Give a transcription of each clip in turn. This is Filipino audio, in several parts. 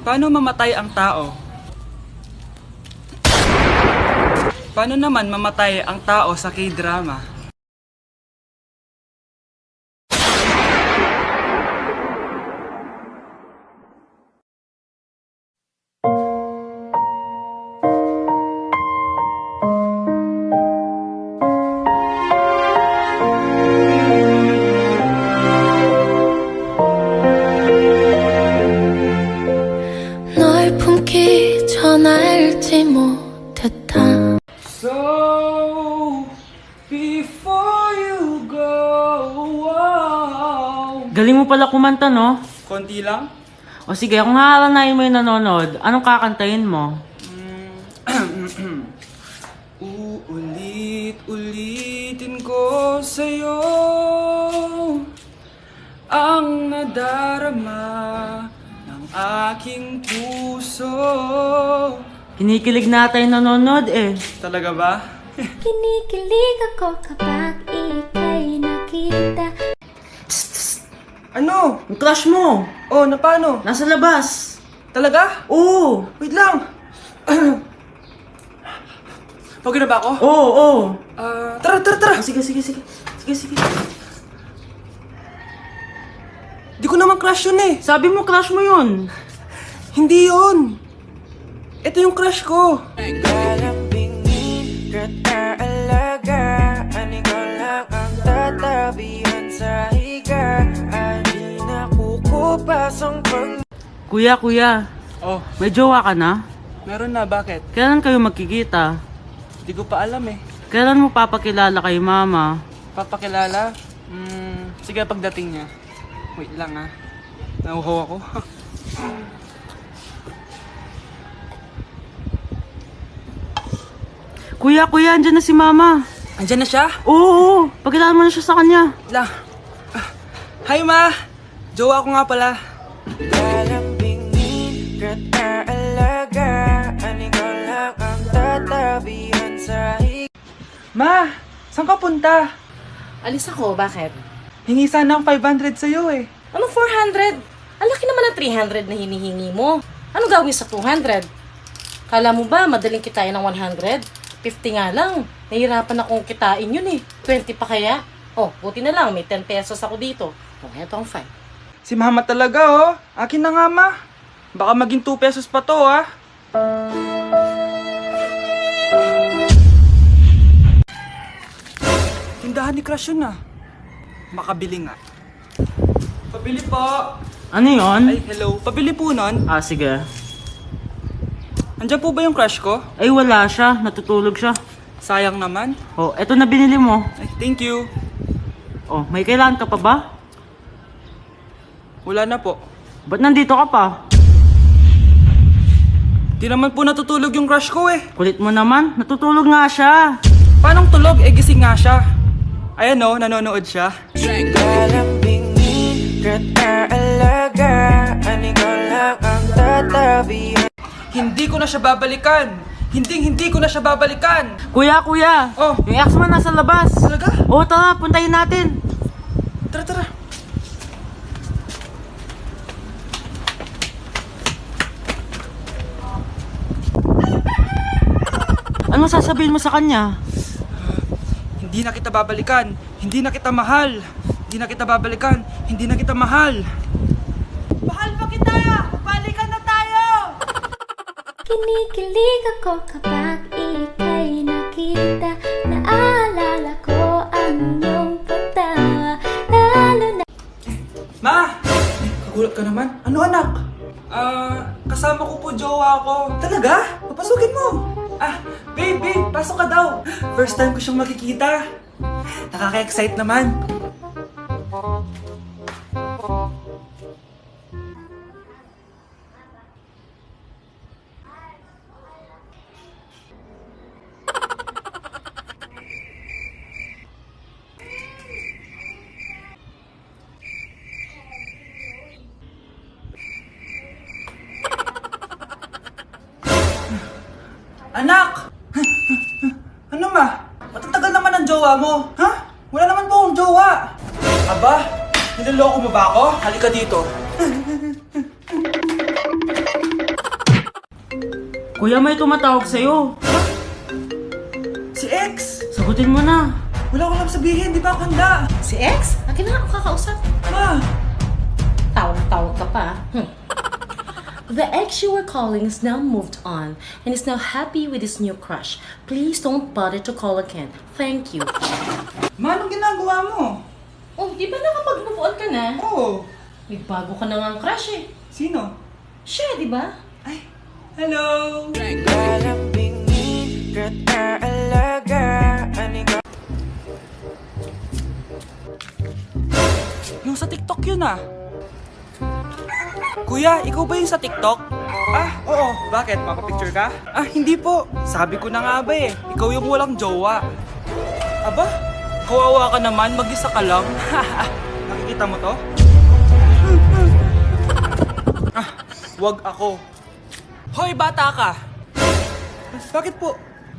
Paano mamatay ang tao? Paano naman mamatay ang tao sa K-drama? 널 품기 전 알지 못했다. So, before you go, Galing mo pala kumanta, no? konti lang? O sige, kung hahalanayin mo yung nanonood, anong kakantahin mo? Uulit-ulitin ko sa'yo ang nadarama ng aking puso. Kinikilig na tayo nanonood eh. Talaga ba? Kinikilig ako kapag ika'y nakita. Ano? Yung crush mo, Oh, na paano? nasa labas. Talaga? Oo, Wait lang! Pagod na ba ako? oo, oo. Tara, tara, tara! Sige, sige, sige. Sige, sige. Di ko naman crush yun eh. Sabi mo crush mo yun. Hindi yun. Ito yung crush ko. Galambingin ka't aalagaan, ikaw lang ang tatabihan sa higa. Ay nakukupas ang Kuya, kuya, Oh, may jowa ka na? meron na. Bakit? Kailan kayo magkikita? Di ko pa alam eh. Kailan mo papakilala kay mama? Papakilala? Sige pagdating niya. Wait lang ah. Nauhaw ako. Kuya, kuya, andyan na si mama. Andyan na siya? Oo, pakilala mo na siya sa kanya. Wait lang. Hi ma! Jowa ko nga pala. galambingin ka't aalagaan, ikaw lang ang tatabihan sa higa. Ma! Saan ka punta? Alis ako, bakit? Hingi sana ng 500 sa'yo eh. Ano 400? Ang laki naman ng 300 na hinihingi mo. Ano gawin sa 200? Kala mo ba madaling kitain ng 100? 50 nga lang. Nahihirapan akong kitain yun eh. 20 pa kaya? Oh, buti na lang. May 10 pesos ako dito. Oh, eto ang 5. Si mama talaga oh. Akin na nga ma. Baka maging 2 pesos pa to ah. Tindahan ni Crush yun ah. Makabili nga. Pabili po. Ano yon? Ay, hello. Pabili po nun. Ah, sige. Andiyan po ba yung crush ko? Ay, wala siya. Natutulog siya. Sayang naman. Oh, eto na binili mo. Ay, thank you. Oh, may kailangan ka pa ba? Wala na po. Ba't nandito ka pa? Di naman po natutulog yung crush ko eh. Kulit mo naman. Natutulog nga siya. Paanong tulog? Eh, gising nga siya. Ayan oh, nanonood siya. Galambingin ka't aalagaan, ikaw lang ang tatabihan. Hindi ko na siya babalikan. Hindi ko na siya babalikan. Kuya, kuya. Oh. Yung ex mo nasa labas. Talaga? Oo, tara. Puntayin natin. Tara, tara. Ano sasabihin mo sa kanya? Hindi na kita babalikan. Hindi na kita mahal. Hindi na kita babalikan. Hindi na kita mahal. Mahal pa kita! Balikan na tayo! Kinikilig ako kapag ika'y nakita. Naalala ko ang iyong pagtawa. Lalo na Ma! Kagulat ka naman. Ano anak? Kasama ko po jowa ko. Talaga? Papasukin mo. Babe, pasok ka daw. First time ko siyang makikita. Nakaka-excite naman. Anak! Ano ma? Matatagal naman ang jowa mo. Ha? Wala naman po akong jowa. Aba, niloloko mo ba ako? Halika dito. Kuya, may tumatawag sa'yo. Si X! Sagutin mo na. Wala ko lang sabihin, di ba ako handa? Si X? Akin na nga ako kakausap. Ma! Tawag ka pa. The ex you were calling is now moved on and is now happy with his new crush. Please don't bother to call again. Thank you. Ma, anong ginagawa mo? Oh, di ba nakapag-move on ka na? Oo. May bago ka na nga crush eh. Sino? Siya, di ba? Ay, hello! Galambingin, kat alaga, anigaw. Yung sa TikTok yun ah. Kuya, ikaw ba yung sa TikTok? Ah, oo. Bakit? Papapicture ka? Ah, hindi po. Sabi ko na nga ba eh. Ikaw yung walang jowa. Aba, kawawa ka naman. Mag-isa ka lang. Nakikita mo to? Ah, wag ako. Hoy, bata ka! Bakit po?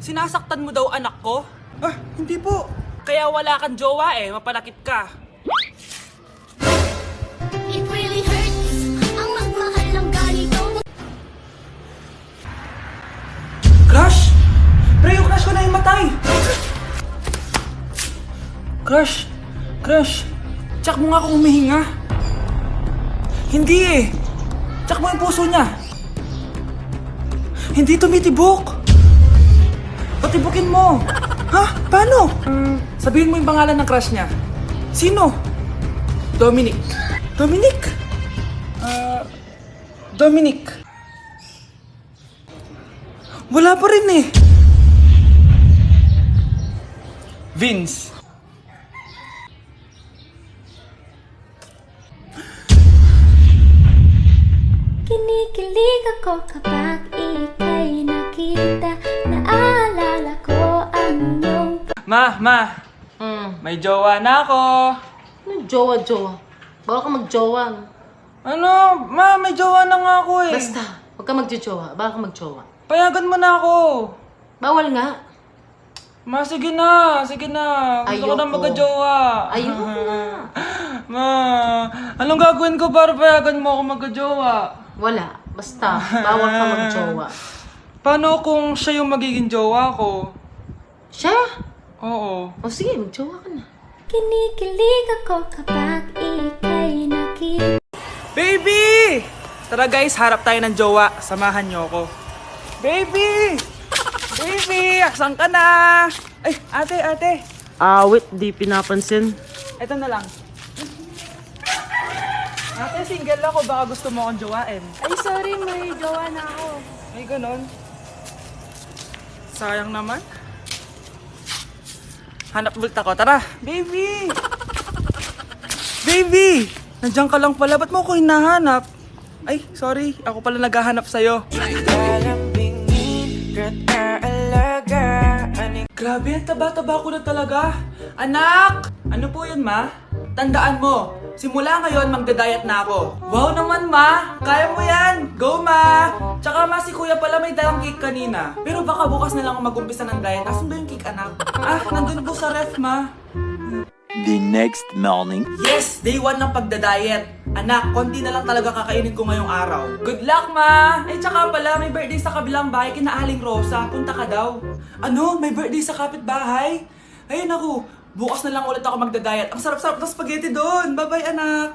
Sinasaktan mo daw anak ko? Ah, hindi po. Kaya wala kang jowa eh. Mapanakit ka. It really hurts ang magmahal ng ganito. Crush! Pre, yung crush ko na yung matay! Crush! Crush! Tsak mo nga kung humihinga. Hindi eh! Tsak mo yung puso niya. Hindi tumitibok. Patibukin mo. Ha? Paano? Sabihin mo yung pangalan ng crush niya. Sino? Dominic. Dominic? Dominic. Wala pa rin eh. Vince. Kinikilig ako kapag ika'y nakita. Naalala ko ang iyong Ma, may jowa na ako. Ano jowa-jowa? Bawal ka mag-jowa. Ano? Ma, may jowa na nga ako eh. Basta, huwag ka mag-jowa. Bawal ka mag-jowa. Payagan mo na ako. Bawal nga. Ma, sige na. Sige na. Gusto ko na Ayoko. magka-jowa. Ayoko na. Ma, anong gagawin ko para payagan mo ako magka-jowa? Wala. Basta, bawal ka mag-jowa. Paano kung siya yung magiging jowa ko? Siya? Oo. O sige, mag-jowa ka na. Kinikilig ako kapag ika'y nakita. Baby! Tara guys, harap tayo ng jowa. Samahan niyo ako. Baby! Baby! Asan ka na? Ay, ate. Wait, di pinapansin. Ito na lang. Ate, single ako. Baka gusto mo akong jowain. Ay, sorry, may jowa na ako. Ay, ganon. Sayang naman. Hanap ulit ako. Tara! Baby! Baby! Nandiyan ka lang pala. Ba't mo ako hinahanap? Ay, sorry. Ako pala naghahanap sa'yo. Galambingin, kat alaga, anigaw. Grabe, ang taba-taba ko na talaga. Anak! Ano po yun, ma? Tandaan mo, simula ngayon magda-diet na ako. Wow naman, ma! Kaya mo yan! Go, ma! Tsaka ma, si kuya pala may dalang cake kanina. Pero baka bukas na lang ako mag-umpisa ng diet. Asan ba yung cake, anak? Ah, nandun po sa ref, ma. The next morning. Yes! Day 1 ng pagda-diet. Anak, konti na lang talaga kakainin ko ngayong araw. Good luck, ma! Ay, tsaka pala, may birthday sa kabilang bahay kina Aling Rosa. Punta ka daw. Ano? May birthday sa kapitbahay? Ayun ako, bukas na lang ulit ako magda-diet. Ang sarap-sarap ng spaghetti doon. Bye-bye, anak.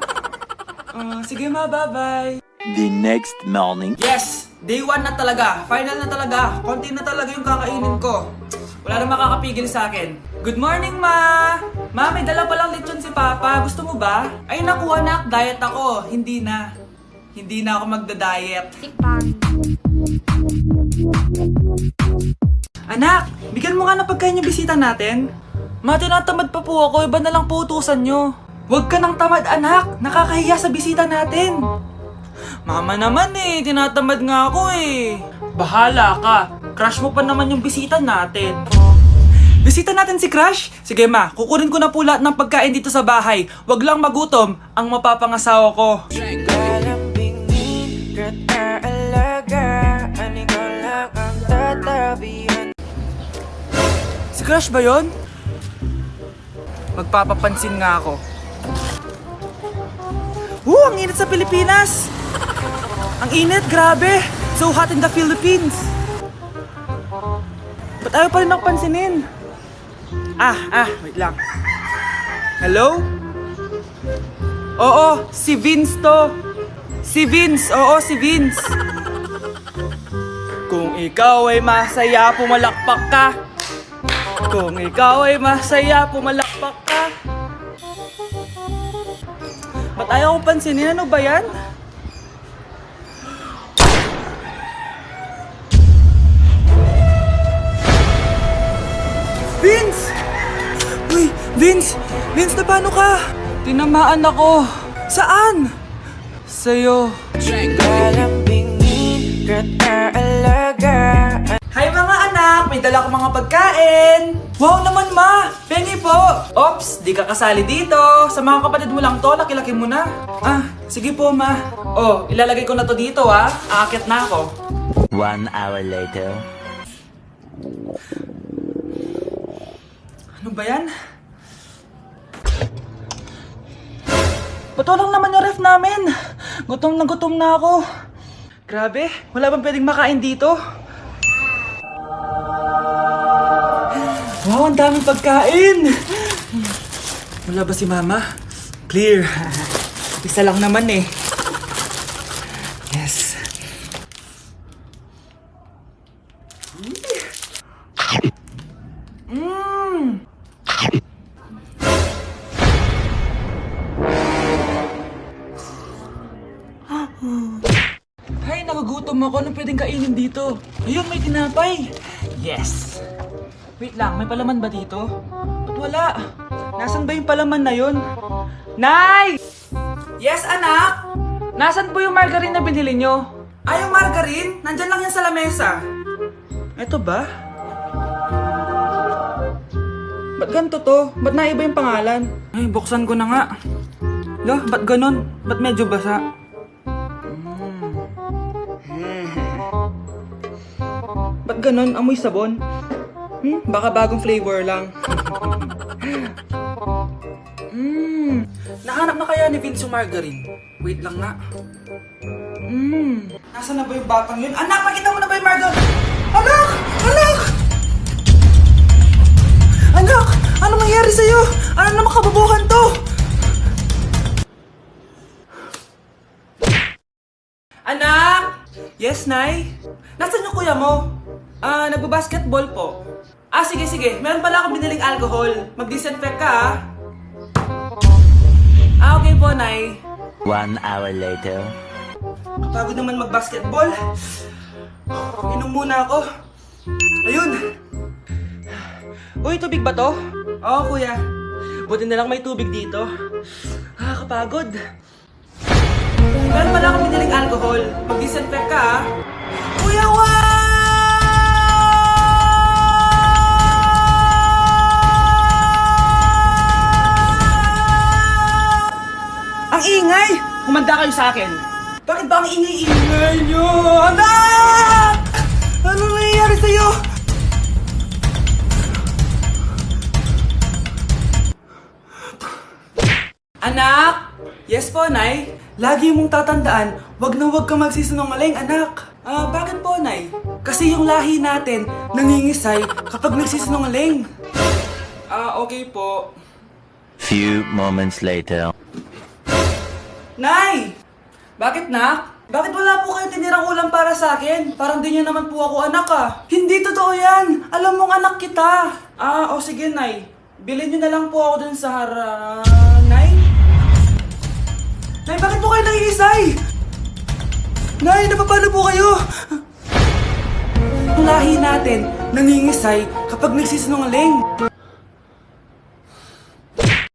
Sige, ma, bye-bye. The next morning. Yes! Day 1 na talaga. Final na talaga. Konti na talaga yung kakainin ko. Wala na makakapigil sa akin. Good morning, ma! Ma, may dala palang lechon si Papa. Gusto mo ba? Ay, naku, anak. Diet ako. Hindi na. Hindi na ako magda-diet. Anak, bigyan mo nga ng pagkain yung bisita natin. Ma, tinatamad pa po ako. Iba na lang po utusan nyo. Huwag ka nang tamad, anak. Nakakahiya sa bisita natin. Mama naman eh. Tinatamad nga ako eh. Bahala ka. Crush mo pa naman yung bisita natin. Bisita natin si Crush? Sige ma, kukunin ko na po lahat ng pagkain dito sa bahay. Huwag lang magutom ang mapapangasawa ko. Galambingin, kat alaga, anigaw lang ang tatabihan. Si Crush ba yun? Magpapapansin nga ako. Ang init sa Pilipinas! Ang init, grabe! So hot in the Philippines! Ba't ayaw pa rin ako pansinin? Wait lang. Hello? Oo, si Vince to. Si Vince, oo, si Vince. Kung ikaw ay masaya, pumalakpak ka. Kung ikaw ay masaya, pumalakpak ka. Ba't ayaw ko pansinin? Ano ba yan? Vince! Uy, Vince! Vince, na paano ka? Tinamaan ako. Saan? Sa'yo. Kalambingin, alaga. Hi mga anak! May dala ko mga pagkain! Wow naman ma! Pengi po! Ops, di ka kasali dito. Sa mga kapatid mo lang to, laki-laki mo na. Sige po ma. Oh, ilalagay ko na to dito Aakyat na ako. 1 hour later. Ano ba yan? Bato lang naman yung ref namin. Gutom na ako. Grabe, wala bang pwedeng makain dito? Wow, ang daming pagkain! Wala ba si Mama? Clear. Isa lang naman eh. Yes. Ay, nagugutom ako. Anong pwedeng kainin dito? Ayun, may tinapay. Yes. Wait lang, may palaman ba dito? Ba't wala? Nasaan ba yung palaman na yun? Nay! Yes, anak? Nasaan po yung margarine na binili nyo? Yung margarine? Nandyan lang yan sa lamesa. Eto ba? Ba't ganito to? Ba't naiba yung pangalan? Ay, buksan ko na nga. Lo, ba't ganon? Ba't medyo basa? Ba't ganon? Amoy sabon? Baka bagong flavor lang. Nahanap na kaya ni Vince yung margarine? Wait lang nga. Nasaan na ba yung batang yun? Anak, pakita mo na ba yung margarine? Anak! Anak! Anak! Ano nangyari sa'yo? Ano naman kababuhan to? Anak! Yes, Nay? Nasaan yung kuya mo? Nagbabasketball po. Sige. Meron pala akong biniling alcohol. Mag-disinfect ka, okay po, Nay. 1 hour later. Kapagod naman mag-basketball. Inom muna ako. Ayun. Uy, tubig ba to? Oo, kuya. Buti na lang may tubig dito. Kapagod. Meron pala akong biniling alcohol. Mag-disinfect ka, Kuya Juan! Ang ingay! Humanda kayo sa akin. Bakit ba ang ingay-ingay nyo? Anak! Ano nangyayari sa'yo? Anak! Yes po, Nay. Lagi mong tatandaan, wag na wag kang magsisinungaling, anak. Bakit po, Nay? Kasi yung lahi natin nangingisay kapag nagsisinungaling. Okay po. Few moments later. Nay! Bakit, nak? Bakit wala po kayo tinirang ulam para sa akin? Parang di niyo naman po ako anak, Hindi totoo yan! Alam mong anak kita! Sige, Nay. Bilhin niyo na lang po ako dun sa Nay? Nay, bakit po kayo nangiisay? Nay, napapano po kayo? Ang lahi natin nangingisay kapag nagsisinungaling.